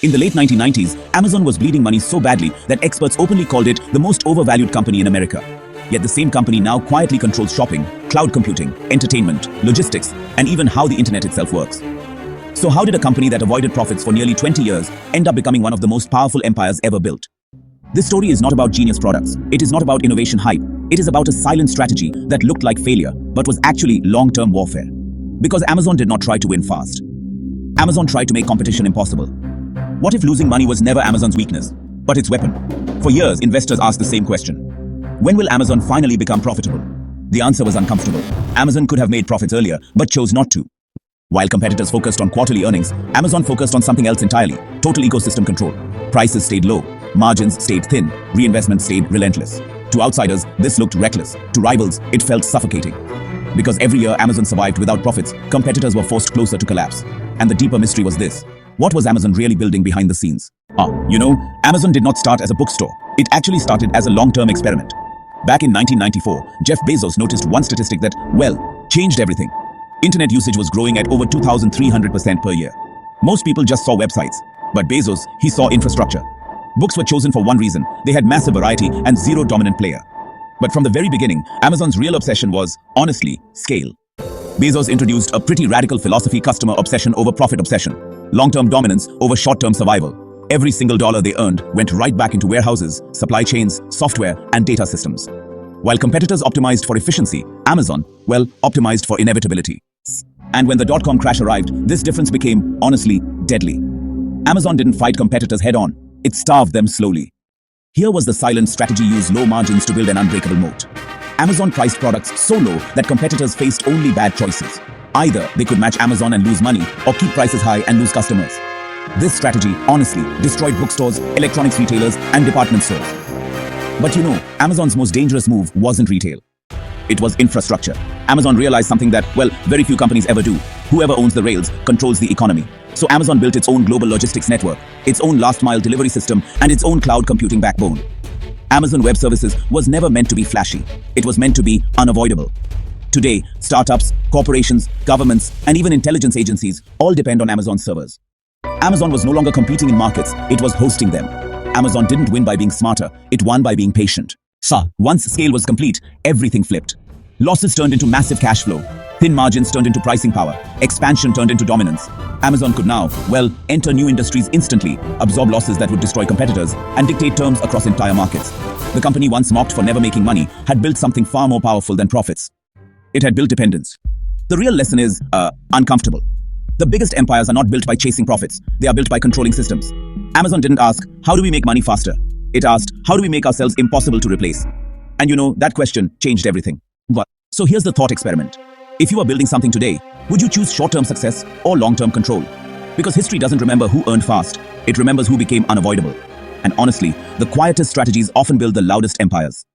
In the late 1990s, Amazon was bleeding money so badly that experts openly called it the most overvalued company in America. Yet the same company now quietly controls shopping, cloud computing, entertainment, logistics, and even how the internet itself works. So how did a company that avoided profits for nearly 20 years end up becoming one of the most powerful empires ever built? This story is not about genius products. It is not about innovation hype. It is about a silent strategy that looked like failure, but was actually long-term warfare. Because Amazon did not try to win fast. Amazon tried to make competition impossible. What if losing money was never Amazon's weakness, but its weapon? For years, investors asked the same question. When will Amazon finally become profitable? The answer was uncomfortable. Amazon could have made profits earlier, but chose not to. While competitors focused on quarterly earnings, Amazon focused on something else entirely: total ecosystem control. Prices stayed low, margins stayed thin, reinvestment stayed relentless. To outsiders, this looked reckless. To rivals, it felt suffocating. Because every year Amazon survived without profits, competitors were forced closer to collapse. And the deeper mystery was this: what was Amazon really building behind the scenes? Amazon did not start as a bookstore. It actually started as a long-term experiment. Back in 1994, Jeff Bezos noticed one statistic that, changed everything. Internet usage was growing at over 2,300% per year. Most people just saw websites. But Bezos, he saw infrastructure. Books were chosen for one reason: they had massive variety and zero dominant player. But from the very beginning, Amazon's real obsession was, honestly, scale. Bezos introduced a pretty radical philosophy: customer obsession over profit obsession. Long-term dominance over short-term survival. Every single dollar they earned went right back into warehouses, supply chains, software, and data systems. While competitors optimized for efficiency, Amazon, optimized for inevitability. And when the dot-com crash arrived, this difference became, honestly, deadly. Amazon didn't fight competitors head-on. It starved them slowly. Here was the silent strategy: use low margins to build an unbreakable moat. Amazon priced products so low that competitors faced only bad choices. Either they could match Amazon and lose money, or keep prices high and lose customers. This strategy, honestly, destroyed bookstores, electronics retailers, and department stores. But Amazon's most dangerous move wasn't retail. It was infrastructure. Amazon realized something that, very few companies ever do. Whoever owns the rails controls the economy. So Amazon built its own global logistics network, its own last-mile delivery system, and its own cloud computing backbone. Amazon Web Services was never meant to be flashy. It was meant to be unavoidable. Today, startups, corporations, governments, and even intelligence agencies all depend on Amazon servers. Amazon was no longer competing in markets, it was hosting them. Amazon didn't win by being smarter, it won by being patient. Once scale was complete, everything flipped. Losses turned into massive cash flow. Thin margins turned into pricing power. Expansion turned into dominance. Amazon could now, enter new industries instantly, absorb losses that would destroy competitors, and dictate terms across entire markets. The company once mocked for never making money had built something far more powerful than profits. It had built dependence. The real lesson is, uncomfortable. The biggest empires are not built by chasing profits. They are built by controlling systems. Amazon didn't ask, how do we make money faster? It asked, how do we make ourselves impossible to replace? And that question changed everything. So here's the thought experiment. If you are building something today, would you choose short-term success or long-term control? Because history doesn't remember who earned fast. It remembers who became unavoidable. And honestly, the quietest strategies often build the loudest empires.